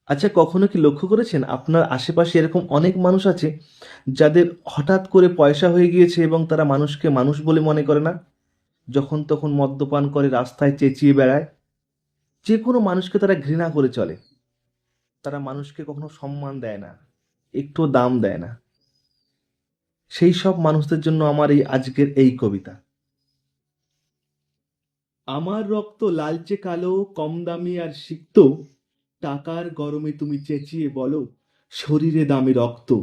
আচ্ছা, কখনো কি লক্ষ্য করেছেন আপনার আশেপাশে এরকম অনেক মানুষ আছে যাদের হঠাৎ করে পয়সা হয়ে গিয়েছে এবং তারা মানুষকে মানুষ বলে মনে করে না? যখন তখন মদ্যপান করে রাস্তায় চেঁচিয়ে বেড়ায়। যে কোনো মানুষকে তারা ঘৃণা করে চলে। তারা মানুষকে কখনো সম্মান দেয় না, একটুও দাম দেয় না। সেই সব মানুষদের জন্য আমার এই আজকের এই কবিতা। আমার রক্ত লালচে কালো, কম দামি আর সিক্ত। টাকার গরমে তুমি চেঁচিয়ে বলো, শরীরে দামি রক্ত।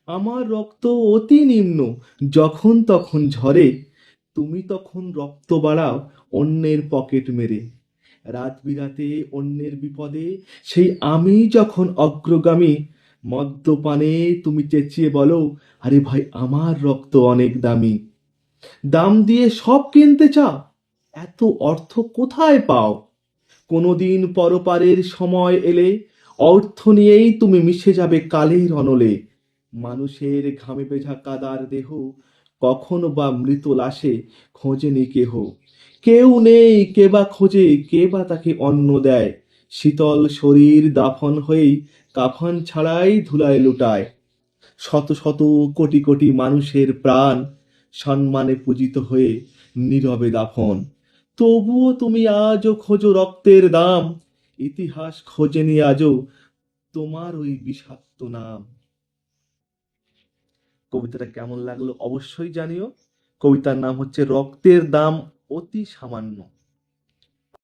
আমার রক্ত অতি নিম্ন, যখন তখন ঝরে। তুমি তখন রক্ত বাড়াও অন্যের পকেট মেরে। রাত বিরাতে অন্যের বিপদে সেই আমি যখন অগ্রগামী। মদ্যপানে তুমি চেঁচিয়ে বলো, আরে ভাই আমার রক্ত অনেক দামি। দাম দিয়ে সব কিনতে চাও, এত অর্থ কোথায় পাও? কোনোদিন পরপারের সময় এলে অর্থ নিয়েই তুমি মিশে যাবে কালের অনলে। মানুষের ঘামে ভেজা কাদার দেহ কখনো বা মৃত লাশে খোঁজেনি কেহ। কেউ নেই, কে বা খোঁজে, কে বা তাকে অন্ন দেয়। শীতল শরীর দাফন হয়েই কাফন ছাড়াই ধুলায় লুটায়। শত শত কোটি কোটি মানুষের প্রাণ সম্মানে পূজিত হয়ে নীরবে দাফন। তবুও তুমি আজও খোঁজো রক্তের দাম। ইতিহাস খোঁজেনি আজও তোমার ওই বিষাক্ত নাম। কবিতাটা কেমন লাগলো অবশ্যই জানিও। কবিতার নাম হচ্ছে রক্তের দাম অতি সামান্য।